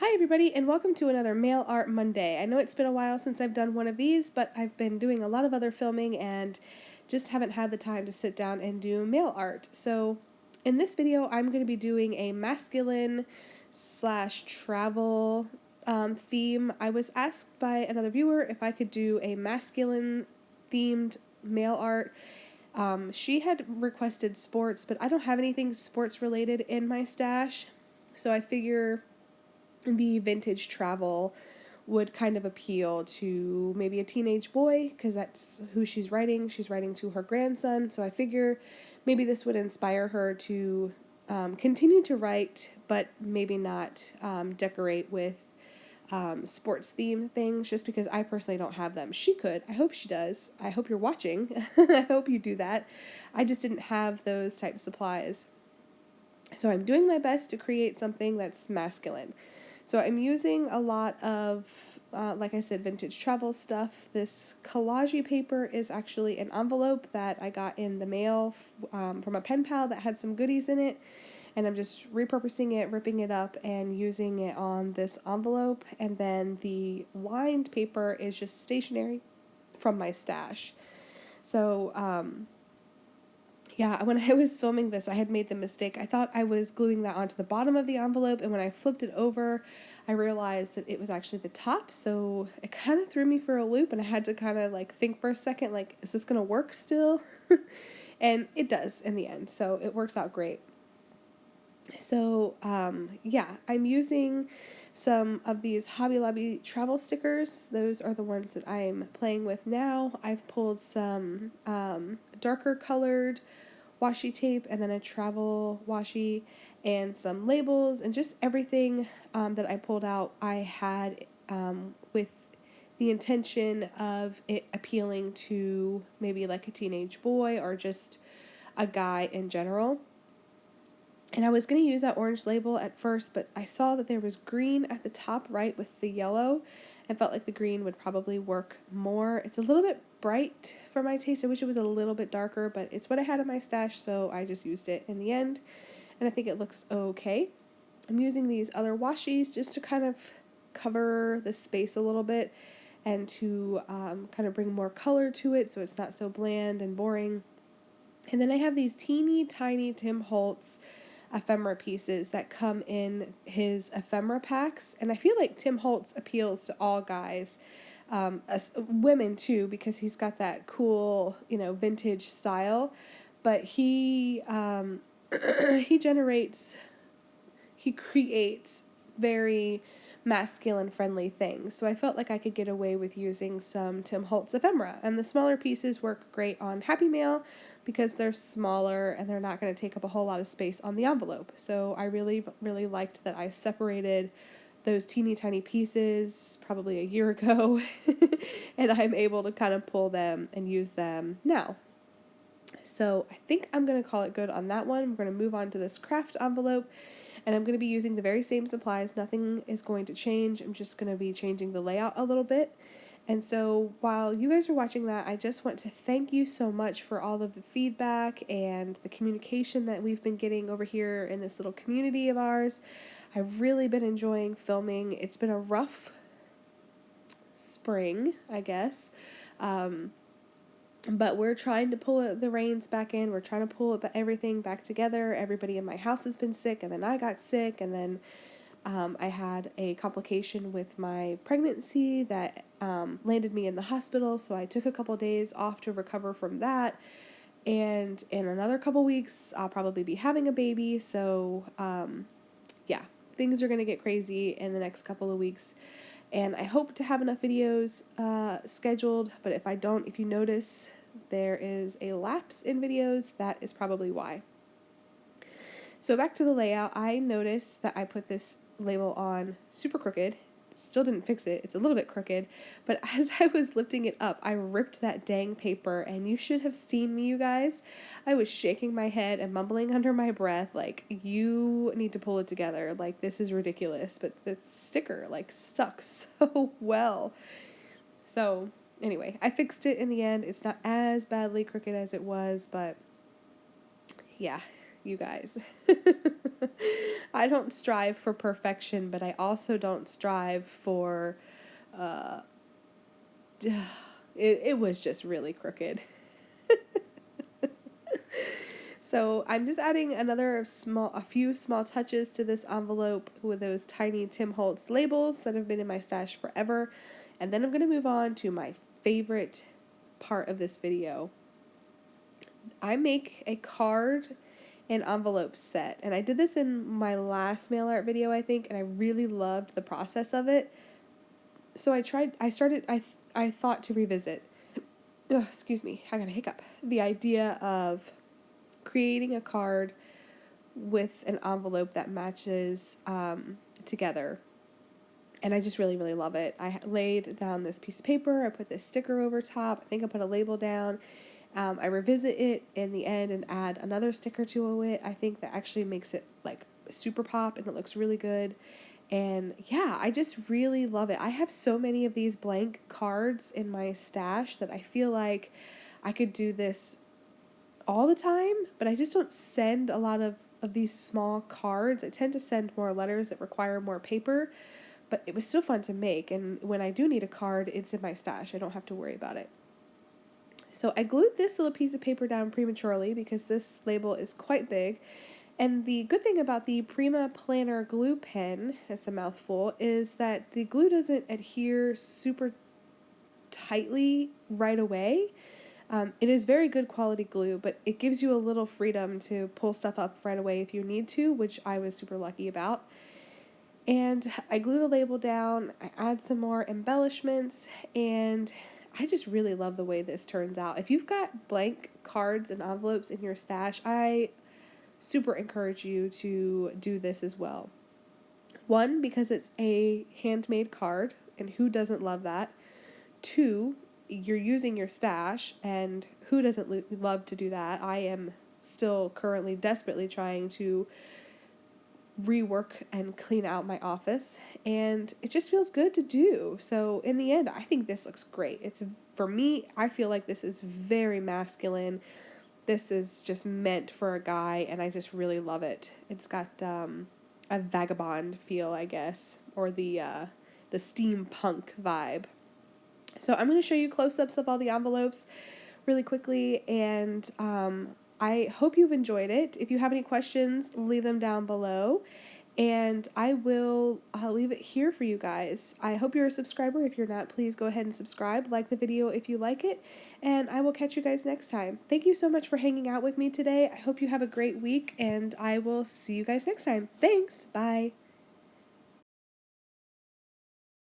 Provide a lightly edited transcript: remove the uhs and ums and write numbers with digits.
Hi everybody and welcome to another Mail Art Monday. I know it's been a while since I've done one of these, but I've been doing a lot of other filming and just haven't had the time to sit down and do mail art. So in this video I'm going to be doing a masculine / travel theme. I was asked by another viewer if I could do a masculine themed mail art. She had requested sports, but I don't have anything sports related in my stash, so I figure the vintage travel would kind of appeal to maybe a teenage boy, because that's who she's writing. She's writing to her grandson, so I figure maybe this would inspire her to continue to write, but maybe not decorate with sports themed things, just because I personally don't have them. She could. I hope she does. I hope you're watching. I hope you do that. I just didn't have those type of supplies. So I'm doing my best to create something that's masculine. So I'm using a lot of, like I said, vintage travel stuff. This collage paper is actually an envelope that I got in the mail from a pen pal that had some goodies in it. And I'm just repurposing it, ripping it up, and using it on this envelope. And then the lined paper is just stationery from my stash. So, yeah, when I was filming this, I had made the mistake. I thought I was gluing that onto the bottom of the envelope, and when I flipped it over, I realized that it was actually the top, so it kind of threw me for a loop, and I had to kind of like think for a second, like, is this going to work still? And it does in the end, so it works out great. So, yeah, I'm using some of these Hobby Lobby travel stickers. Those are the ones that I'm playing with now. I've pulled some darker colored washi tape, and then a travel washi, and some labels, and just everything that I pulled out I had with the intention of it appealing to maybe like a teenage boy or just a guy in general. And I was going to use that orange label at first, but I saw that there was green at the top right with the yellow, and felt like the green would probably work more. It's a little bit bright for my taste. I wish it was a little bit darker, but it's what I had in my stash, so I just used it in the end, and I think it looks okay. I'm using these other washies just to kind of cover the space a little bit and to kind of bring more color to it so it's not so bland and boring. And then I have these teeny tiny Tim Holtz ephemera pieces that come in his ephemera packs, and I feel like Tim Holtz appeals to all guys, as women too, because he's got that cool, vintage style, but he he creates very masculine friendly things. So I felt like I could get away with using some Tim Holtz ephemera, and the smaller pieces work great on Happy Mail because they're smaller and they're not going to take up a whole lot of space on the envelope. So I really liked that I separated those teeny tiny pieces probably a year ago and I'm able to kind of pull them and use them now. So I think I'm going to call it good on that one. We're going to move on to this craft envelope, and I'm going to be using the very same supplies. Nothing is going to change. I'm just going to be changing the layout a little bit. And so while you guys are watching that, I just want to thank you so much for all of the feedback and the communication that we've been getting over here in this little community of ours. I've really been enjoying filming. It's been a rough spring, I guess. But we're trying to pull the reins back in. We're trying to pull everything back together. Everybody in my house has been sick, and then I got sick, and then I had a complication with my pregnancy that landed me in the hospital, so I took a couple days off to recover from that. And in another couple weeks, I'll probably be having a baby, so yeah, things are going to get crazy in the next couple of weeks. And I hope to have enough videos scheduled, but if I don't, if you notice there is a lapse in videos, that is probably why. So back to the layout, I noticed that I put this label on super crooked. Still didn't fix it. It's a little bit crooked, but as I was lifting it up, I ripped that dang paper, and you should have seen me, you guys. I was shaking my head and mumbling under my breath, like, you need to pull it together. Like, this is ridiculous, but the sticker, like, stuck so well. So, anyway, I fixed it in the end. It's not as badly crooked as it was, but yeah, you guys. I don't strive for perfection, but I also don't strive for, uh, it was just really crooked. So I'm just adding a few small touches to this envelope with those tiny Tim Holtz labels that have been in my stash forever. And then I'm going to move on to my favorite part of this video. I make a card and envelope set. And I did this in my last mail art video, I think, and I really loved the process of it. So I thought to revisit, excuse me, I got a hiccup, the idea of creating a card with an envelope that matches together. And I just really, really love it. I laid down this piece of paper. I put this sticker over top. I think I put a label down. I revisit it in the end and add another sticker to it. I think that actually makes it like super pop and it looks really good. And yeah, I just really love it. I have so many of these blank cards in my stash that I feel like I could do this all the time, but I just don't send a lot of these small cards. I tend to send more letters that require more paper, but it was still fun to make. And when I do need a card, it's in my stash. I don't have to worry about it. So I glued this little piece of paper down prematurely because this label is quite big. And the good thing about the Prima Planner glue pen, it's a mouthful, is that the glue doesn't adhere super tightly right away. It is very good quality glue, but it gives you a little freedom to pull stuff up right away if you need to, which I was super lucky about. And I glue the label down, I add some more embellishments, and I just really love the way this turns out. If you've got blank cards and envelopes in your stash, I super encourage you to do this as well. One, because it's a handmade card, and who doesn't love that? Two, you're using your stash, and who doesn't love to do that? I am still currently desperately trying to rework and clean out my office, and it just feels good to do. So in the end, I think this looks great. For me, I feel like this is very masculine. This is just meant for a guy, and I just really love it. It's got a vagabond feel, I guess, or the steampunk vibe. So I'm going to show you close-ups of all the envelopes really quickly, and I hope you've enjoyed it. If you have any questions, leave them down below, and I'll leave it here for you guys. I hope you're a subscriber. If you're not, please go ahead and subscribe. Like the video if you like it, and I will catch you guys next time. Thank you so much for hanging out with me today. I hope you have a great week, and I will see you guys next time. Thanks. Bye.